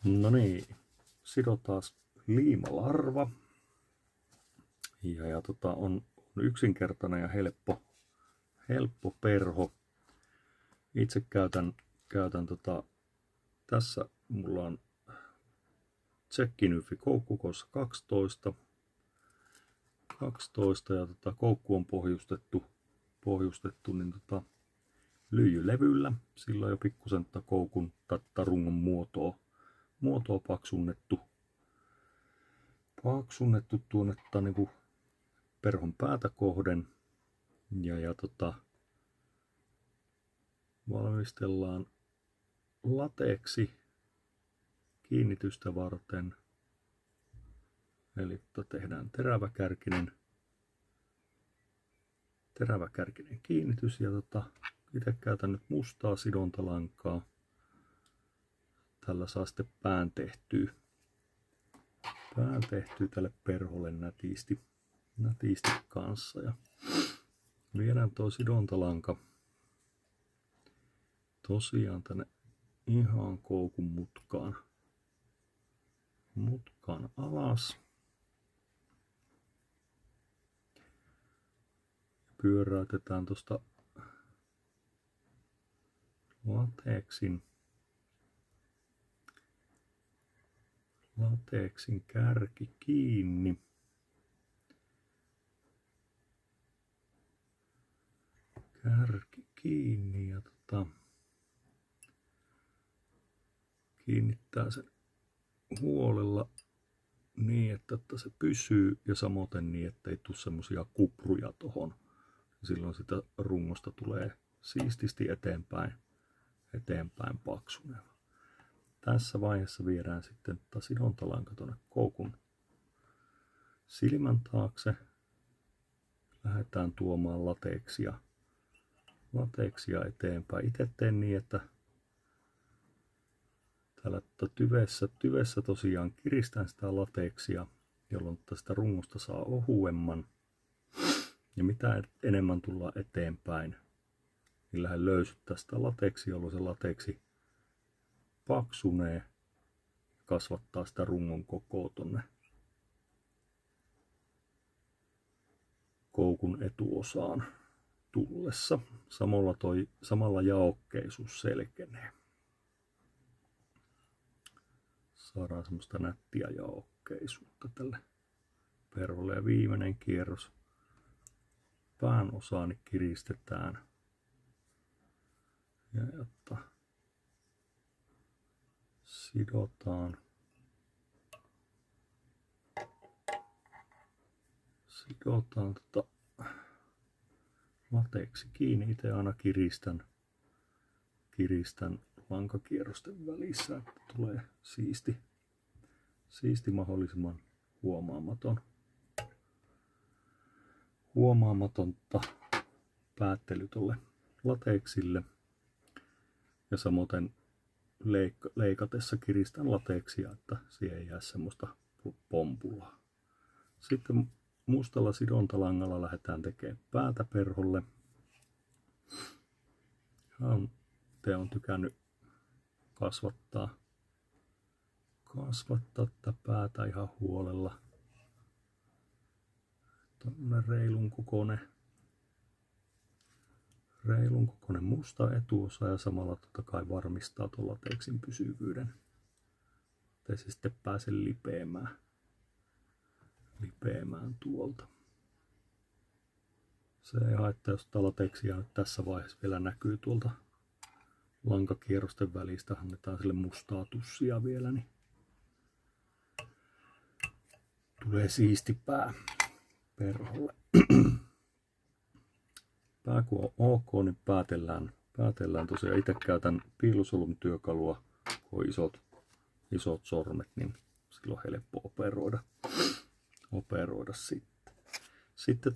No niin, sidotaan liimalarva. Ja on yksinkertainen ja helppo perho. Itse käytän tässä mulla on tsekkinyfi koukkukossa 12 ja koukku on pohjustettu niin lyijylevyllä. Sillä on jo pikkusen koukun rungon muotoa paksunnettu tuonne niin perhon päätä kohden. Ja valmistellaan lateeksi kiinnitystä varten. Eli tehdään teräväkärkinen kiinnitys ja itse käytän nyt mustaa sidontalankaa. Tällä saa sitten pään tehtyä tälle perholle nätisti kanssa. Ja viedään tuo sidontalanka tosiaan tänne ihan koukun mutkaan alas. Pyöräytetään tuosta lateeksin kärki kiinni. Ja kiinnittää sen huolella niin, että se pysyy ja samoin niin, ettei tule semmosia kupruja tohon. Silloin sitä rungosta tulee siististi eteenpäin paksuneva. Tässä vaiheessa viedään sitten sidontalanka tuonne koukun silmän taakse. Lähdetään tuomaan lateeksia eteenpäin. Itse teen niin, että täällä tyvessä tosiaan kiristän sitä lateeksia, jolloin sitä rungosta saa ohuemman. Ja mitä enemmän tullaan eteenpäin, niin lähden löysyttää sitä lateeksia, jolloin se lateeksi paksunee ja kasvattaa sitä rungon kokoa tonne koukun etuosaan tullessa. Samalla jaokkeisuus selkenee. Saadaan semmoista nättiä jaokkeisuutta tälle perholle. Ja viimeinen kierros pään osaani kiristetään. Ja jotta sidotaan lateeksi kiinni. Itse aina kiristän lankakierrosten välissä, että tulee siisti mahdollisimman huomaamatonta päättely tuolle lateeksille. Ja samoin leikatessa kiristän lateeksia, että siihen ei jää semmoista pompulaa. Sitten mustalla sidontalangalla lähdetään tekemään päätä perholle. Te on tykännyt kasvattaa tätä päätä ihan huolella. Tämmönen reilun kokoinen musta etuosa ja samalla totta kai varmistaa tuon lateeksin pysyvyyden. Ettei se sitten pääse lipeämään tuolta. Se ei haittaa, jos lateeksia nyt tässä vaiheessa vielä näkyy tuolta lankakierrosten välistä. Annetaan sille mustaa tussia vielä, niin tulee siisti pää perholle. Pää kun on ok, niin päätellään tosiaan. Itse käytän piilosolun työkalua, kun on isot sormet, niin silloin on helppo operoida sitten. Sitten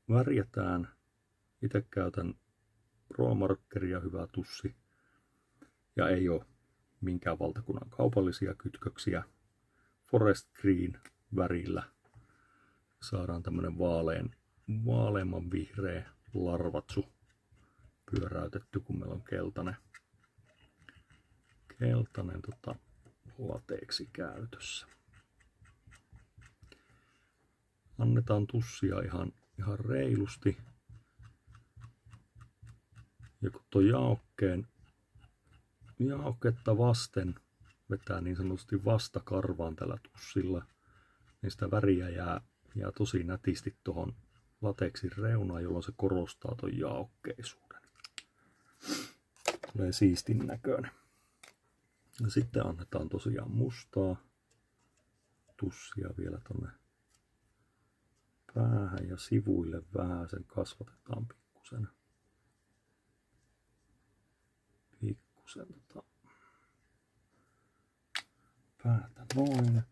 värjätään. Itse käytän Pro-markkeria, hyvä tussi. Ja ei ole minkään valtakunnan kaupallisia kytköksiä. Forest Green värillä saadaan tämmönen vaaleamman vihreä larvatsu pyöräytetty, kun meillä on keltainen lateeksi käytössä. Annetaan tussia ihan reilusti. Ja kun tuo jaokketta vasten vetää niin sanotusti vastakarvaan tällä tussilla, niin sitä väriä jää tosi nätisti tuohon lateksin reunaan, jolloin se korostaa tuon jaokkeisuuden. Tulee siistin näköinen. Ja sitten annetaan tosiaan mustaa tussia vielä tonne päähän ja sivuille vähän, sen kasvatetaan pikkusen päätä noin.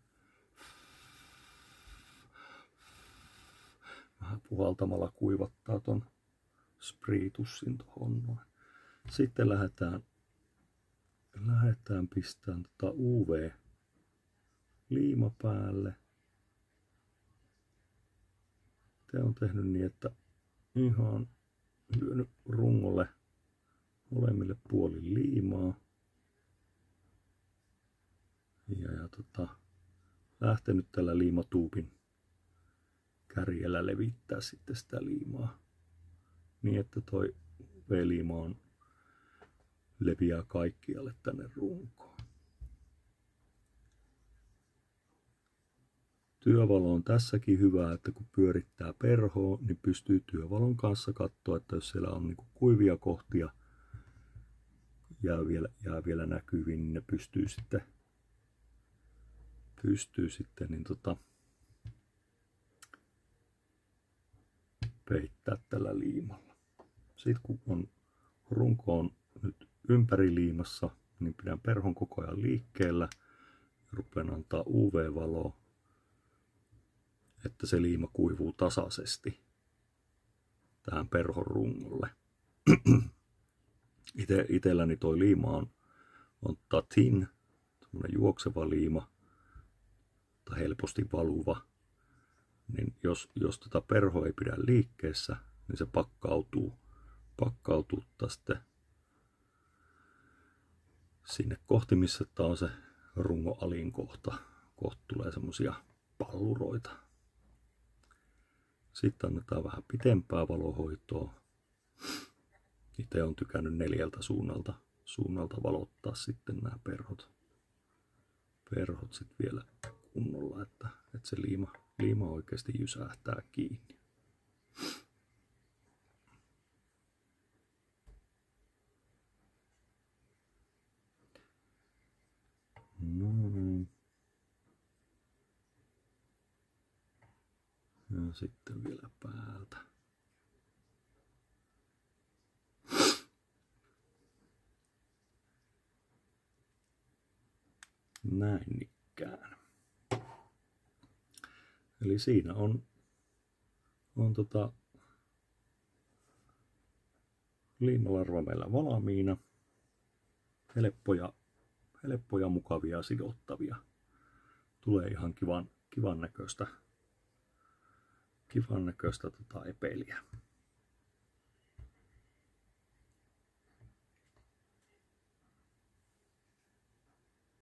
Vähän puhaltamalla kuivattaa ton spriitussin tohon noin. Sitten lähdetään pistämään UV-liima päälle. Te on tehnyt niin, että ihan lyönyt rungolle molemmille puolin liimaa. Ja lähtenyt tällä liimatuupin kärjellä levittää sitten sitä liimaa niin, että toi UV-liima leviää kaikkialle tänne runkoon. Työvalo on tässäkin hyvä, että kun pyörittää perhoa, niin pystyy työvalon kanssa katsoa, että jos siellä on niinku kuivia kohtia jää vielä näkyviin, niin ne pystyy sitten peittää tällä liimalla. Sitten kun runko on nyt ympäri-liimassa, niin pidän perhon koko ajan liikkeellä ja rupean antaa UV-valoa, että se liima kuivuu tasaisesti tähän perhon rungolle. Itelläni toi liima on tatin, semmoinen juokseva liima, tai helposti valuva. Niin jos perho ei pidä liikkeessä, niin se pakkautuu sitten sinne kohti, missä on se rungon alinkohta. Kohta tulee semmosia palluroita. Sitten annetaan vähän pitempää valohoitoa. Itse on tykännyt 4 suunnalta valottaa sitten nämä perhot sitten vielä kunnolla, että se liima oikeasti jysähtää kiinni. Noin. Ja sitten vielä päältä. Näin ikään. Eli siinä on liimalarva meillä valmiina. Helppoja, mukavia, sidottavia. Tulee ihan kivan näköistä epeliä.